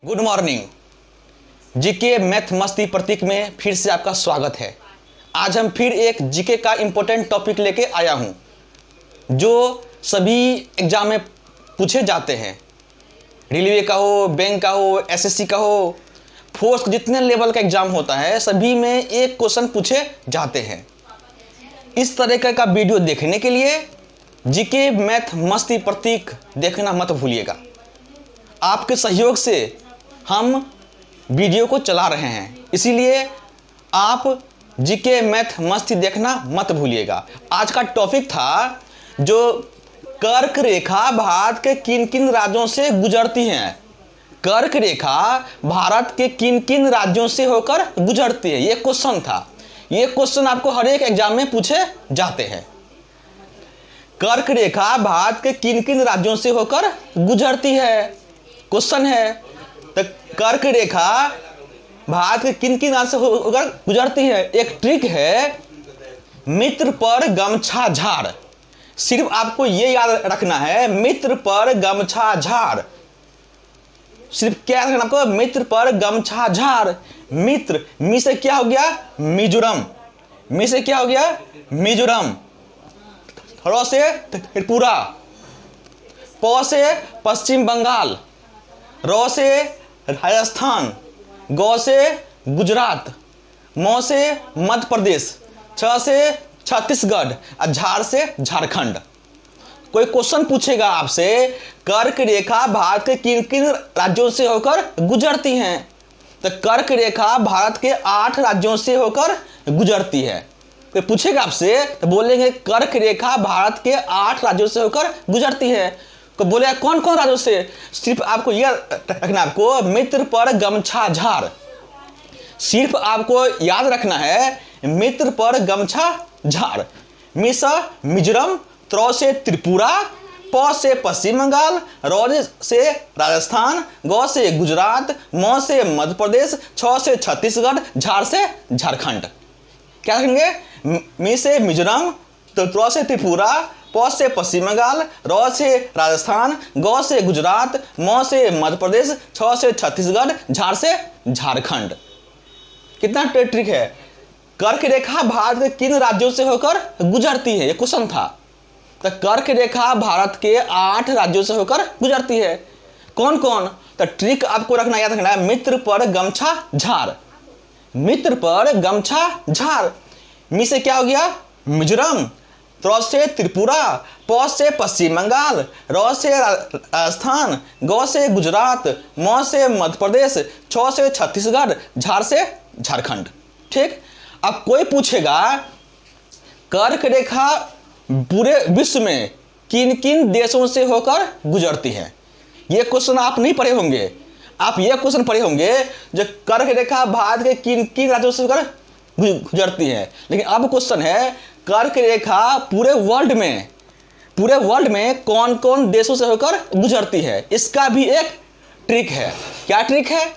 Good morning. GK math मस्ती प्रतीक में फिर से आपका स्वागत है। आज हम फिर एक जीके का इम्पोर्टेंट टॉपिक लेके आया हूं जो सभी एग्जाम में पूछे जाते हैं। रेलवे का हो, बैंक का हो, एसएससी का हो, फोर्स जितने लेवल का एग्जाम होता है सभी में एक क्वेश्चन पूछे जाते हैं। इस तरह का वीडियो देखने के लिए जीके मैथ मस्ती प्रतीक देखना मत भूलिएगा। आपके सहयोग से हम वीडियो को चला रहे हैं, इसीलिए आप जीके मैथ मस्ती देखना मत भूलिएगा। आज का टॉपिक था जो कर्क रेखा भारत के किन किन राज्यों से गुजरती है। कर्क रेखा भारत के किन किन राज्यों से होकर गुजरती है, ये क्वेश्चन था। ये क्वेश्चन आपको हर एक एग्जाम में पूछे जाते हैं। कर्क रेखा भारत के किन किन राज्यों से होकर गुजरती है, क्वेश्चन है। तो कर्क रेखा भारत के किन किन राज्यों से होकर गुजरती है। एक ट्रिक है, मित्र पर गमछा झाड़। सिर्फ आपको ये याद रखना है, मित्र पर गमछा झाड़। सिर्फ क्या रखना आपको, मित्र पर गमछा झाड़। मित्र, मी से क्या हो गया, मिजोरम। मी से क्या हो गया, मिजोरम। र से त्रिपुरा, प से पश्चिम बंगाल, र से राजस्थान, ग से गुजरात, म से मध्य प्रदेश, छ से छत्तीसगढ़ और झार से झारखंड। कोई क्वेश्चन पूछेगा आपसे, कर्क रेखा भारत के किन किन राज्यों से होकर गुजरती हैं, तो कर्क रेखा भारत के 8 राज्यों से होकर गुजरती है। कोई पूछेगा आपसे तो बोलेंगे कर्क रेखा भारत के 8 राज्यों से होकर गुजरती है। तो बोले कौन कौन राज्यों से, सिर्फ आपको यह रखना, आपको मित्र पर गमछा झाड़। सिर्फ आपको याद रखना है, मित्र पर गमछा झाड़। मी से मिजोरम, त्र से त्रिपुरा, प से पश्चिम बंगाल, र से राजस्थान, ग से गुजरात, म से मध्य प्रदेश, छ से छत्तीसगढ़, झार से झारखंड। क्या रखेंगे, मी से मिजोरम, त्र से त्रिपुरा, प से पश्चिम बंगाल, र से राजस्थान, ग से गुजरात, म से मध्य प्रदेश, छ से छत्तीसगढ़, झार से झारखंड। कितना ट्रिक है। कर्क रेखा भारत के किन राज्यों से होकर गुजरती है, ये क्वेश्चन था। तो कर्क रेखा भारत के 8 राज्यों से होकर गुजरती है। कौन कौन, तो ट्रिक आपको रखना, याद रखना है, मित्र पर गमछा झाड़। मित्र पर गमछा झाड़। मी से क्या हो गया, मिजोरम, त्र से त्रिपुरा, प से पश्चिम बंगाल, र से राजस्थान, ग से गुजरात, म से मध्य प्रदेश, छ से छत्तीसगढ़, झार से झारखंड। ठीक। अब कोई पूछेगा कर्क रेखा पूरे विश्व में किन किन देशों से होकर गुजरती है। ये क्वेश्चन आप नहीं पढ़े होंगे। आप ये क्वेश्चन पढ़े होंगे जो कर्क रेखा भारत के किन किन राज्यों से होकर गुजरती है, लेकिन अब क्वेश्चन है कर्क रेखा पूरे वर्ल्ड में कौन कौन देशों से होकर गुजरती है। इसका भी एक ट्रिक है। क्या ट्रिक है,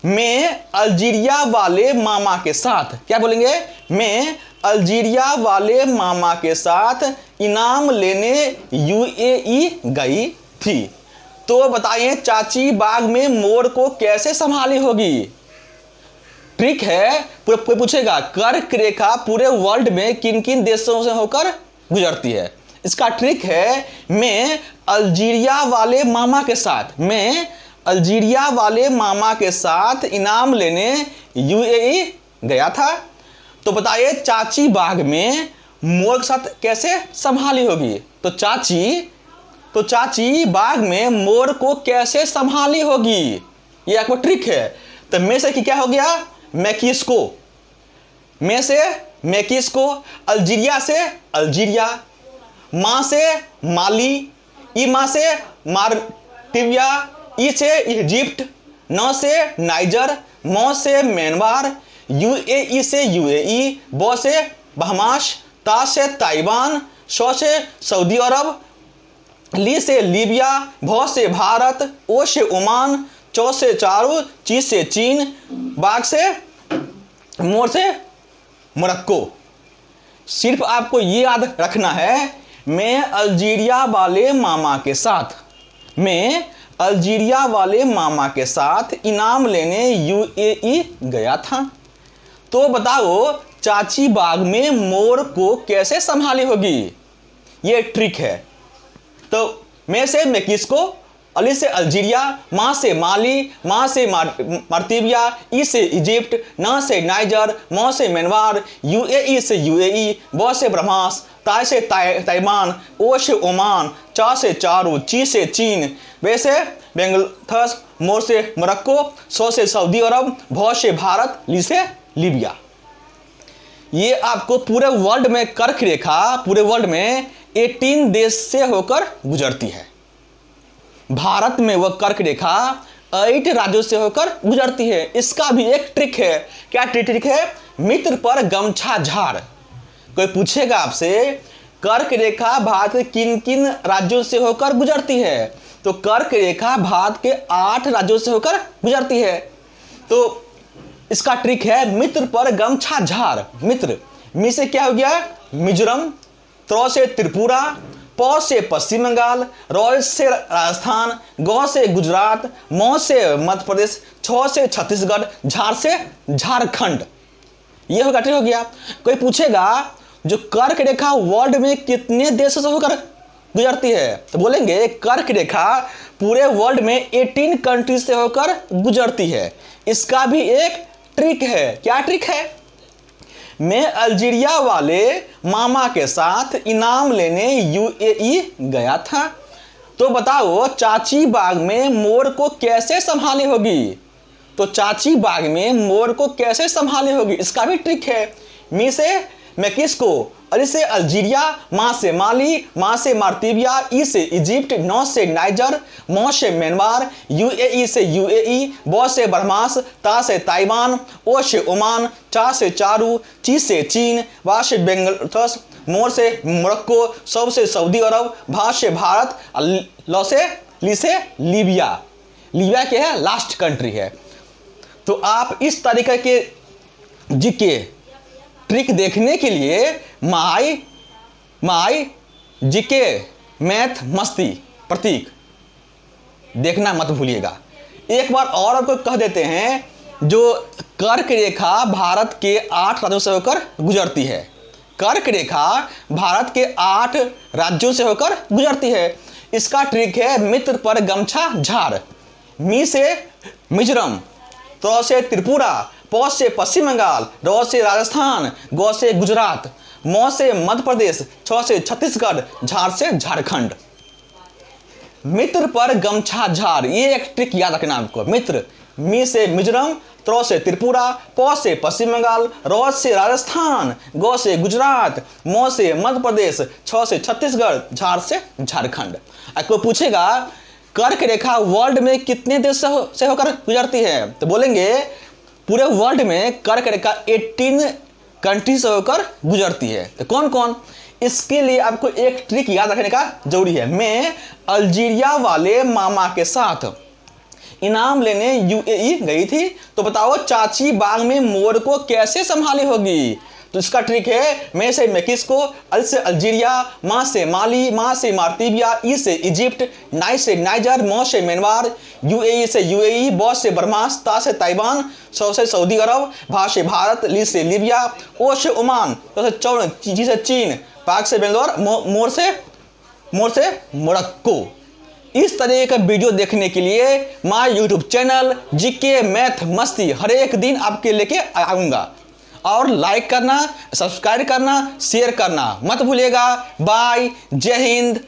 मैं अल्जीरिया वाले मामा के साथ, क्या बोलेंगे, मैं अल्जीरिया वाले मामा के साथ इनाम लेने यूएई गई थी। तो बताइए चाची बाग में मोर को कैसे संभाली होगी। ट्रिक है, कोई पूछेगा कर्क रेखा पूरे वर्ल्ड में किन किन देशों से होकर गुजरती है। इसका ट्रिक है, मैं अल्जीरिया वाले मामा के साथ, मैं अल्जीरिया वाले मामा के साथ इनाम लेने यूएई गया था। तो बताइए चाची बाग में मोर के साथ कैसे संभाली होगी। तो चाची बाग में मोर को कैसे संभाली होगी, ये आपको ट्रिक है। तो मैं से क्या हो गया, मैक्सिको, में से मैक्सिको, अल्जीरिया से अल्जीरिया, माँ से माली, ई माँ से मालदीव, ई से इजिप्ट, न से नाइजर, म से म्यांमार, यूएई से यूएई, ब से बहमास, ता से ताइवान, श से सऊदी अरब, ली से लीबिया, भ से भारत, ओ से ओमान, चौ से चारू, ची से चीन, बाग से मोर से मोरक्को। सिर्फ आपको ये याद रखना है, मैं अल्जीरिया वाले मामा के साथ, मैं अल्जीरिया वाले मामा के साथ इनाम लेने यूएई गया था। तो बताओ चाची बाग में मोर को कैसे संभाली होगी? ये ट्रिक है। तो मैं से मेक्सिको, अली से अल्जीरिया, माँ से माली, माँ से मार्तिविया, ई से इजिप्ट, न से नाइजर, मौ से म्यांमार, यूएई से यूएई, ब से ब्रह्मास, ताई से ताइवान, ओ से ओमान, चा से चारू, ची से चीन, वे से बेंगलथस, मोर से मोरक्को, सौ से सऊदी अरब, भ से भारत, ली से लीबिया। ये आपको पूरे वर्ल्ड में कर्क रेखा पूरे वर्ल्ड में 18 देश से होकर गुजरती है। भारत में वह कर्क रेखा 8 राज्यों से होकर गुजरती है। इसका भी एक ट्रिक है। क्या ट्रिक है? मित्र पर गमछा झाड़। कोई पूछेगा आपसे कर्क रेखा भारत के किन किन राज्यों से होकर गुजरती है, तो कर्क रेखा भारत के 8 राज्यों से होकर गुजरती है। तो इसका ट्रिक है मित्र पर गमछा झाड़। मित्र, मी से क्या हो गया? मिजोरम, त्र से त्रिपुरा, प से पश्चिम बंगाल, र से राजस्थान, ग से गुजरात, म से मध्य प्रदेश, छ से छत्तीसगढ़, झार से झारखंड। ये होगा, ठीक हो गया। कोई पूछेगा जो कर्क रेखा वर्ल्ड में कितने देशों से होकर गुजरती है, तो बोलेंगे कर्क रेखा पूरे वर्ल्ड में 18 कंट्रीज से होकर गुजरती है। इसका भी एक ट्रिक है। क्या ट्रिक है? मैं अल्जीरिया वाले मामा के साथ इनाम लेने यूएई गया था। तो बताओ चाची बाग में मोर को कैसे संभाली होगी? तो चाची बाग में मोर को कैसे संभाली होगी? इसका भी ट्रिक है। मी से मेक्सिको, अली से अल्जीरिया, माँ से माली, माँ से मार्तिविया, ई से इजिप्ट, नौ से नाइजर, मौ से म्यांमार, यूएई से यूएई, ब से बर्मास, ता से ताइवान, ओ से ओमान, चा से चारू, ची से चीन, वा से बेंगलथस, मोर से मोरक्को, सौ से सऊदी अरब, भा से भारत, ल से ली से लीबिया। लीबिया क्या है? लास्ट कंट्री है। तो आप इस तरीके के जीके ट्रिक देखने के लिए माई जीके मैथ मस्ती प्रतीक देखना मत भूलिएगा। एक बार और आपको कह देते हैं, जो कर्क रेखा भारत के 8 राज्यों से होकर गुजरती है। कर्क रेखा भारत के 8 राज्यों से होकर गुजरती है। इसका ट्रिक है मित्र पर गमछा झाड़। मी से मिजोरम, त्र से त्रिपुरा, प से पश्चिम बंगाल, र से राजस्थान, ग से गुजरात, म से मध्य प्रदेश, छ से छत्तीसगढ़, झार से झारखंड। मित्र पर गमछा झाड़, ये एक ट्रिक याद रखना आपको। मित्र, मी से मिजोरम, त्र से त्रिपुरा, प से पश्चिम बंगाल, र से राजस्थान, ग से गुजरात, म से मध्य प्रदेश, छ से छत्तीसगढ़, झार से झारखंड। आपको पूछेगा कर्क रेखा वर्ल्ड में कितने देश से होकर गुजरती है, तो बोलेंगे पूरे वर्ल्ड में कर्क रेखा 18 कंट्री से होकर गुजरती है। तो कौन कौन? इसके लिए आपको एक ट्रिक याद रखने का जरूरी है। मैं अल्जीरिया वाले मामा के साथ इनाम लेने यूएई गई थी। तो बताओ चाची बाग में मोर को कैसे संभाली होगी? तो इसका ट्रिक है मैं से मेक्सिको, अल से अल्जीरिया, माँ से माली, माँ से मार्तिविया, ई से इजिप्ट, नाई से नाइजर, मौ से म्यांमार, यूएई से यूएई, ब से बर्मास, ता से ताइवान, सौ से सऊदी अरब, भा से भारत, ली से लीबिया, ओ से ओमान, तो से चौन, ची से चीन, पाक से बेंगलोर, मोर से मोरक्को। इस तरह का वीडियो देखने के लिए my YouTube channel GK math मस्ती हर एक दिन आपके लेके आऊँगा। और लाइक करना, सब्सक्राइब करना, शेयर करना मत भूलिएगा। बाय, जय हिंद।